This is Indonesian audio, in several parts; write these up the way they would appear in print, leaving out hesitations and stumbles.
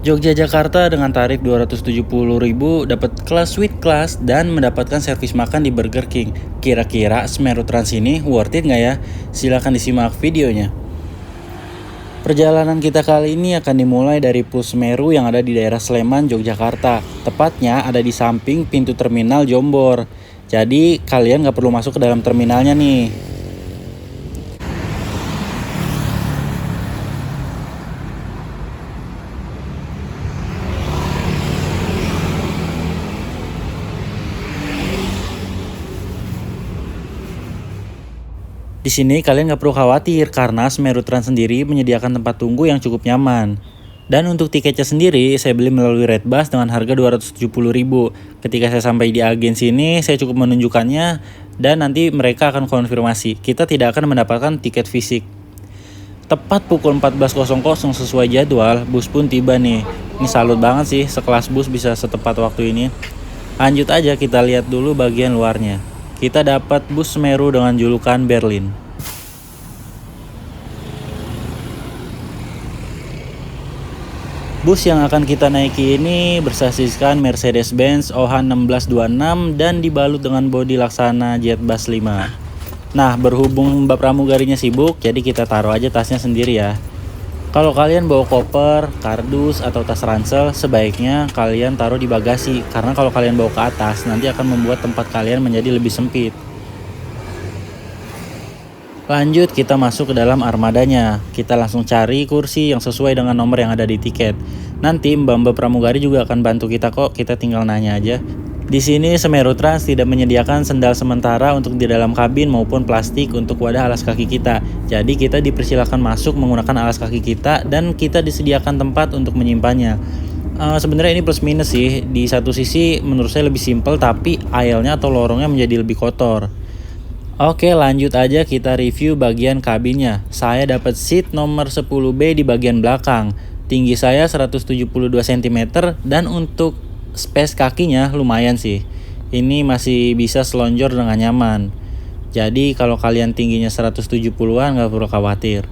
Jogja Jakarta dengan tarif 270.000 dapat kelas suite class dan mendapatkan servis makan di Burger King. Kira-kira Semeru Trans ini worth it nggak ya? Silahkan disimak videonya. Perjalanan kita kali ini akan dimulai dari Pus Semeru yang ada di daerah Sleman, Yogyakarta. Tepatnya ada di samping pintu terminal Jombor. Jadi kalian nggak perlu masuk ke dalam terminalnya nih. Di sini kalian nggak perlu khawatir karena Semeru Trans sendiri menyediakan tempat tunggu yang cukup nyaman. Dan untuk tiketnya sendiri saya beli melalui Redbus dengan harga 270.000. Ketika saya sampai di agensi ini saya cukup menunjukkannya dan nanti mereka akan konfirmasi. Kita tidak akan mendapatkan tiket fisik. Tepat pukul 14.00 sesuai jadwal, bus pun tiba nih. Ini salut banget sih sekelas bus bisa setepat waktu ini. Lanjut aja kita lihat dulu bagian luarnya. Kita dapat bus Semeru dengan julukan Berlin. Bus yang akan kita naiki ini bersasiskan Mercedes-Benz OHAN 1626 dan dibalut dengan bodi laksana Jetbus 5. Nah, berhubung Mbak pramugarinya sibuk, jadi kita taruh aja tasnya sendiri ya. Kalau kalian bawa koper, kardus, atau tas ransel, sebaiknya kalian taruh di bagasi. Karena kalau kalian bawa ke atas, nanti akan membuat tempat kalian menjadi lebih sempit. Lanjut, kita masuk ke dalam armadanya. Kita langsung cari kursi yang sesuai dengan nomor yang ada di tiket. Nanti Mbak pramugari juga akan bantu kita kok, kita tinggal nanya aja. Di sini Semeru Trans tidak menyediakan sendal sementara untuk di dalam kabin maupun plastik untuk wadah alas kaki kita. Jadi kita dipersilakan masuk menggunakan alas kaki kita dan kita disediakan tempat untuk menyimpannya. Sebenarnya ini plus minus sih. Di satu sisi menurut saya lebih simpel tapi aisle-nya atau lorongnya menjadi lebih kotor. Oke, lanjut aja kita review bagian kabinnya. Saya dapat seat nomor 10B di bagian belakang. Tinggi saya 172 cm dan untuk space kakinya lumayan sih. Ini masih bisa selonjor dengan nyaman. Jadi kalau kalian tingginya 170-an gak perlu khawatir.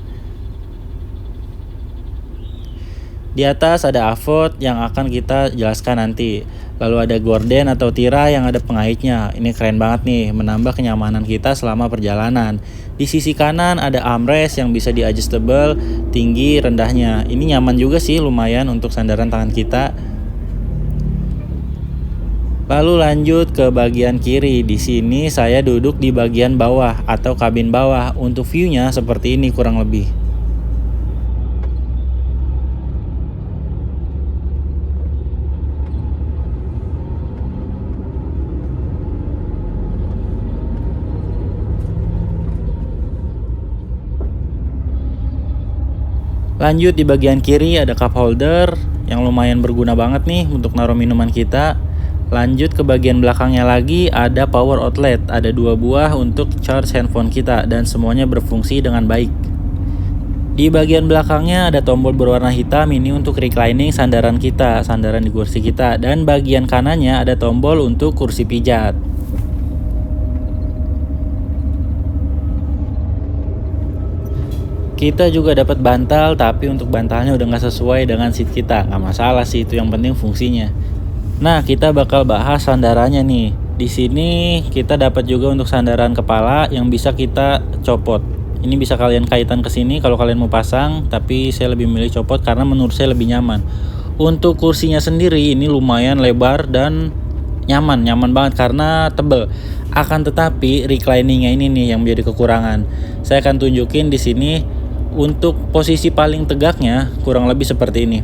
Di atas ada avot yang akan kita jelaskan nanti. Lalu ada gorden atau tirai yang ada pengaitnya. Ini keren banget nih, menambah kenyamanan kita selama perjalanan. Di sisi kanan ada armrest yang bisa di-adjustable tinggi rendahnya. Ini nyaman juga sih, lumayan untuk sandaran tangan kita. Lalu lanjut ke bagian kiri. Di sini saya duduk di bagian bawah atau kabin bawah. Untuk view-nya seperti ini kurang lebih. Lanjut di bagian kiri ada cup holder yang lumayan berguna banget nih untuk naruh minuman kita. Lanjut ke bagian belakangnya lagi ada power outlet, ada 2 buah untuk charge handphone kita dan semuanya berfungsi dengan baik. Di bagian belakangnya ada tombol berwarna hitam, ini untuk reclining sandaran kita, sandaran di kursi kita, dan bagian kanannya ada tombol untuk kursi pijat. Kita juga dapat bantal, tapi untuk bantalnya udah nggak sesuai dengan seat kita. Nggak masalah sih, itu yang penting fungsinya. Nah, kita bakal bahas sandarannya nih. Di sini kita dapat juga untuk sandaran kepala yang bisa kita copot. Ini bisa kalian kaitan ke sini kalau kalian mau pasang, tapi saya lebih milih copot karena menurut saya lebih nyaman. Untuk kursinya sendiri ini lumayan lebar dan nyaman banget karena tebel. Akan tetapi recliningnya ini nih yang menjadi kekurangan. Saya akan tunjukin di sini untuk posisi paling tegaknya kurang lebih seperti ini.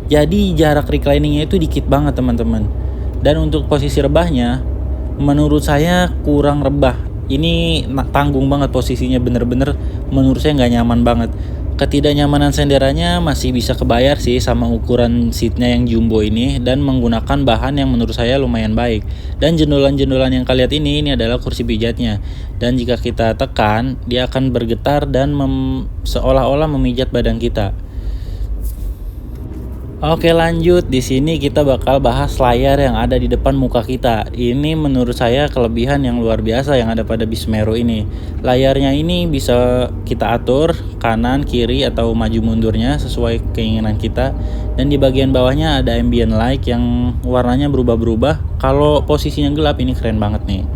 Jadi jarak recliningnya itu dikit banget teman-teman. Dan untuk posisi rebahnya menurut saya kurang rebah. Ini tanggung banget posisinya, bener-bener menurut saya nggak nyaman banget. Ketidaknyamanan senderannya masih bisa kebayar sih sama ukuran seatnya yang jumbo ini dan menggunakan bahan yang menurut saya lumayan baik. Dan jendolan-jendolan yang kalian lihat ini adalah kursi pijatnya. Dan jika kita tekan, dia akan bergetar dan seolah-olah memijat badan kita. Oke lanjut, di sini kita bakal bahas layar yang ada di depan muka kita. Ini menurut saya kelebihan yang luar biasa yang ada pada bis Semeru ini. Layarnya ini bisa kita atur kanan, kiri, atau maju mundurnya sesuai keinginan kita. Dan di bagian bawahnya ada ambient light yang warnanya berubah-berubah. Kalau posisinya gelap ini keren banget nih.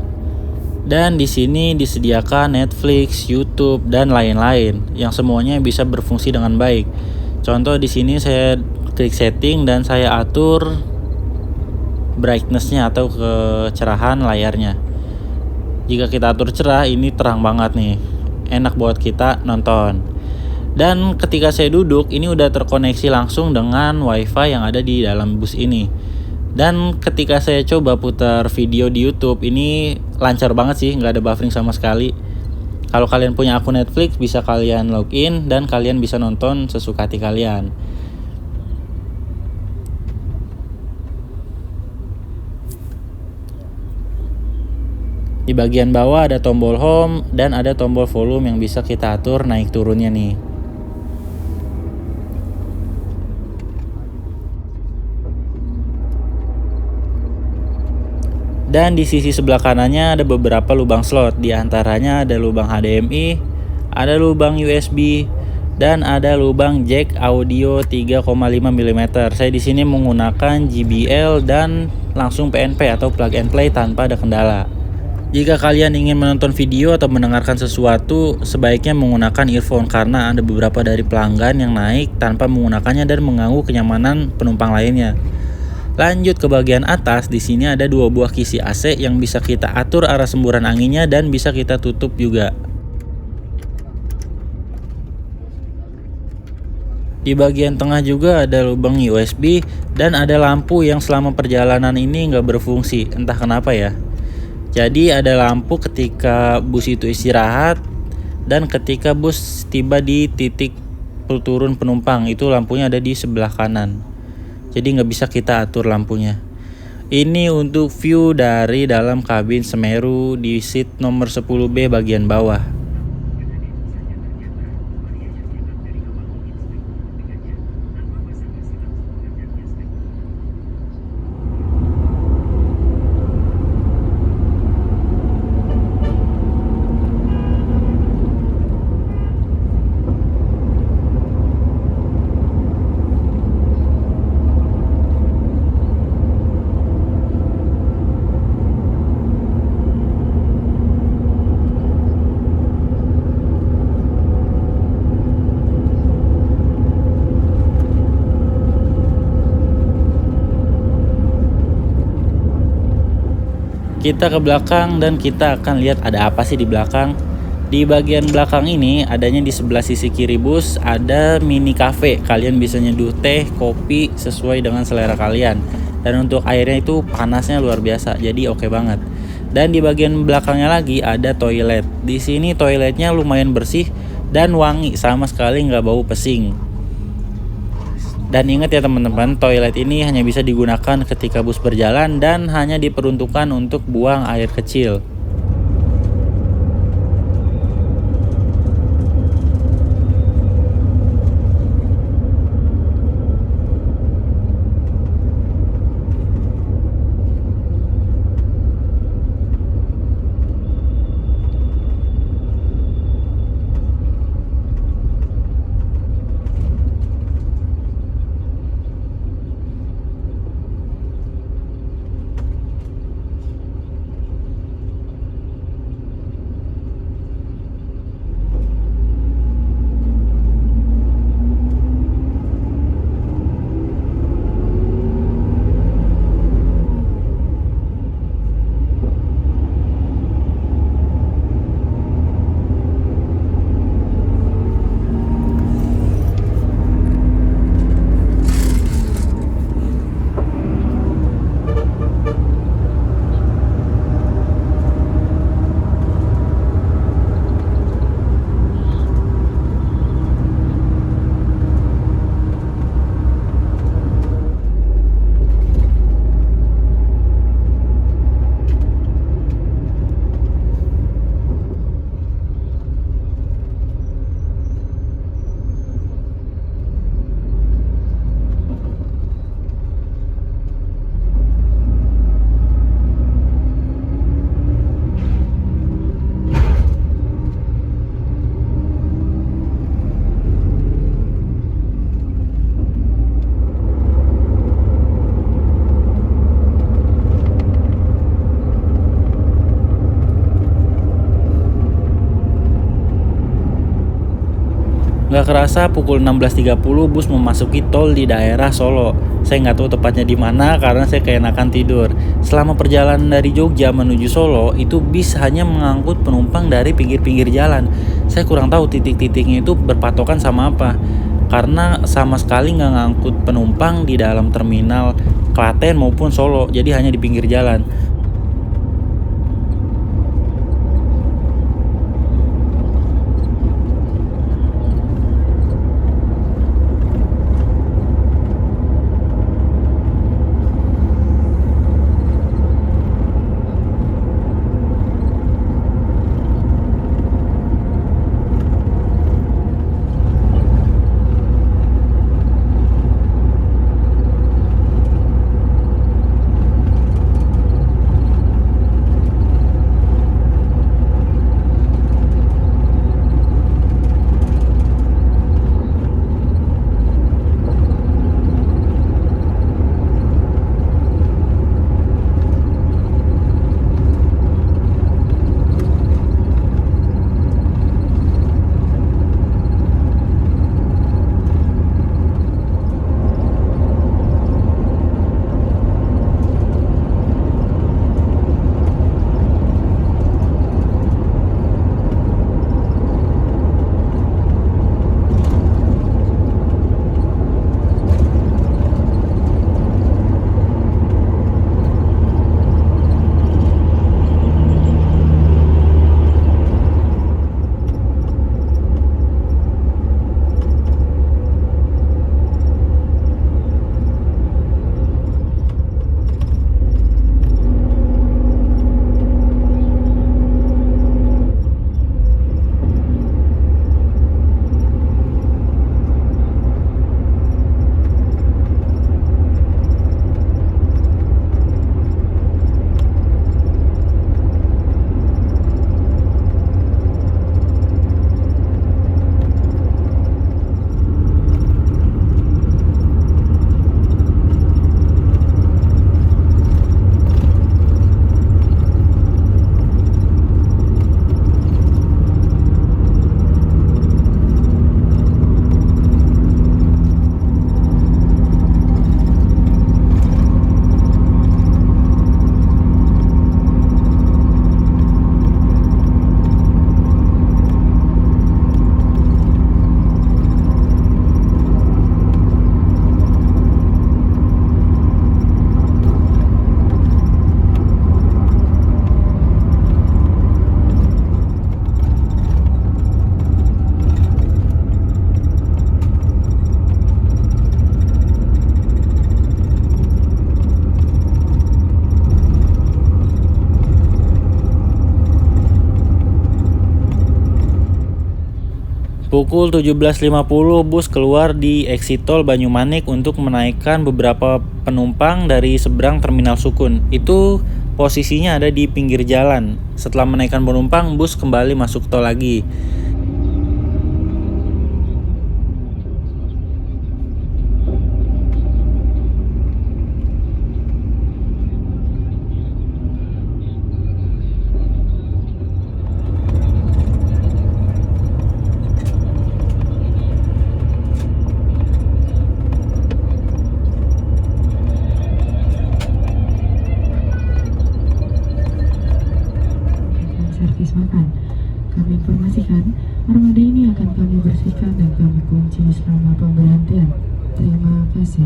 Dan di sini disediakan Netflix, YouTube, dan lain-lain yang semuanya bisa berfungsi dengan baik. Contoh di sini saya klik setting dan saya atur brightness-nya atau kecerahan layarnya. Jika kita atur cerah, ini terang banget nih. Enak buat kita nonton. Dan ketika saya duduk, ini udah terkoneksi langsung dengan WiFi yang ada di dalam bus ini. Dan ketika saya coba putar video di YouTube, ini lancar banget sih, nggak ada buffering sama sekali. Kalau kalian punya akun Netflix, bisa kalian login dan kalian bisa nonton sesuka hati kalian. Di bagian bawah ada tombol home dan ada tombol volume yang bisa kita atur naik turunnya nih. Dan di sisi sebelah kanannya ada beberapa lubang slot, di antaranya ada lubang HDMI, ada lubang USB, dan ada lubang jack audio 3,5 mm. Saya di sini menggunakan JBL dan langsung PNP atau plug and play tanpa ada kendala. Jika kalian ingin menonton video atau mendengarkan sesuatu, sebaiknya menggunakan earphone karena ada beberapa dari pelanggan yang naik tanpa menggunakannya dan mengganggu kenyamanan penumpang lainnya. Lanjut ke bagian atas, di sini ada dua buah kisi AC yang bisa kita atur arah semburan anginnya dan bisa kita tutup juga. Di bagian tengah juga ada lubang USB dan ada lampu yang selama perjalanan ini nggak berfungsi, entah kenapa ya. Jadi ada lampu ketika bus itu istirahat dan ketika bus tiba di titik turun penumpang, itu lampunya ada di sebelah kanan. Jadi nggak bisa kita atur lampunya. Ini untuk view dari dalam kabin Semeru di seat nomor 10B bagian bawah. Kita ke belakang dan kita akan lihat ada apa sih di belakang. Di bagian belakang ini adanya di sebelah sisi kiri bus ada mini cafe. Kalian bisa nyeduh teh, kopi sesuai dengan selera kalian. Dan untuk airnya itu panasnya luar biasa, jadi oke banget. Dan di bagian belakangnya lagi ada toilet. Di sini toiletnya lumayan bersih dan wangi, sama sekali nggak bau pesing. Dan ingat ya teman-teman, toilet ini hanya bisa digunakan ketika bus berjalan dan hanya diperuntukkan untuk buang air kecil. Nggak kerasa pukul 16.30 bus memasuki tol di daerah Solo. Saya nggak tahu tepatnya di mana karena saya keenakan tidur. Selama perjalanan dari Jogja menuju Solo, itu bis hanya mengangkut penumpang dari pinggir-pinggir jalan. Saya kurang tahu titik-titiknya itu berpatokan sama apa. Karena sama sekali nggak ngangkut penumpang di dalam terminal Klaten maupun Solo, jadi hanya di pinggir jalan. Pukul 17.50 bus keluar di exit tol Banyumanik untuk menaikkan beberapa penumpang dari seberang terminal Sukun. Itu posisinya ada di pinggir jalan. Setelah menaikkan penumpang, bus kembali masuk tol lagi. Servis makan. Kami informasikan, armada ini akan kami bersihkan dan kami kunci selama pemberhentian. Terima kasih.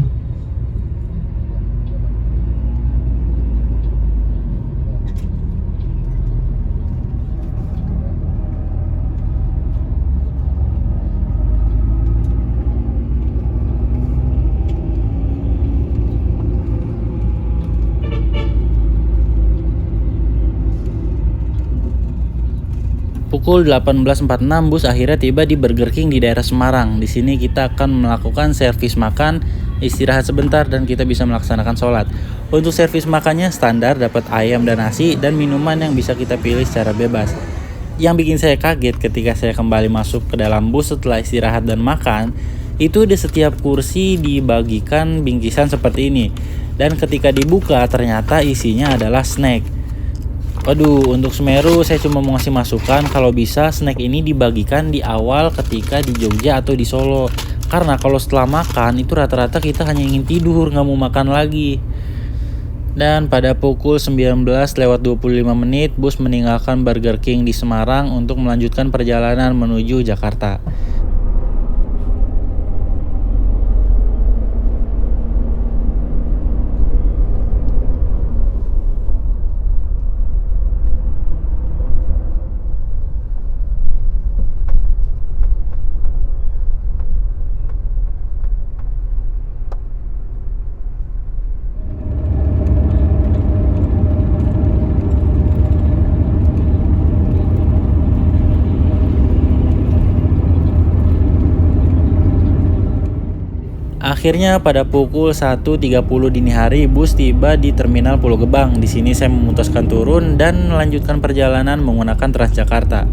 Pukul 18.46 bus akhirnya tiba di Burger King di daerah Semarang. Di sini kita akan melakukan servis makan, istirahat sebentar dan kita bisa melaksanakan sholat. Untuk servis makannya standar, dapat ayam dan nasi dan minuman yang bisa kita pilih secara bebas. Yang bikin saya kaget ketika saya kembali masuk ke dalam bus setelah istirahat dan makan, itu di setiap kursi dibagikan bingkisan seperti ini. Dan ketika dibuka ternyata isinya adalah snack. Waduh, untuk Semeru saya cuma mau ngasih masukan kalau bisa snack ini dibagikan di awal ketika di Jogja atau di Solo. Karena kalau setelah makan itu rata-rata kita hanya ingin tidur, nggak mau makan lagi. Dan pada pukul 19:25 bus meninggalkan Burger King di Semarang untuk melanjutkan perjalanan menuju Jakarta. Akhirnya pada pukul 1:30 dini hari bus tiba di Terminal Pulau Gebang. Di sini saya memutuskan turun dan melanjutkan perjalanan menggunakan Transjakarta.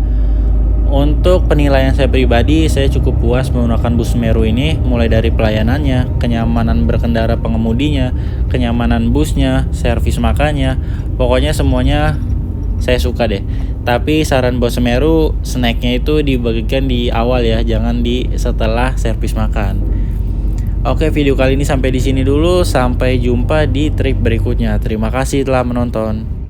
Untuk penilaian saya pribadi, saya cukup puas menggunakan bus Semeru ini, mulai dari pelayanannya, kenyamanan berkendara pengemudinya, kenyamanan busnya, servis makannya, pokoknya semuanya saya suka deh. Tapi saran bos Semeru, snacknya itu dibagikan di awal ya, jangan di setelah servis makan. Oke, video kali ini sampai di sini dulu. Sampai jumpa di trip berikutnya. Terima kasih telah menonton.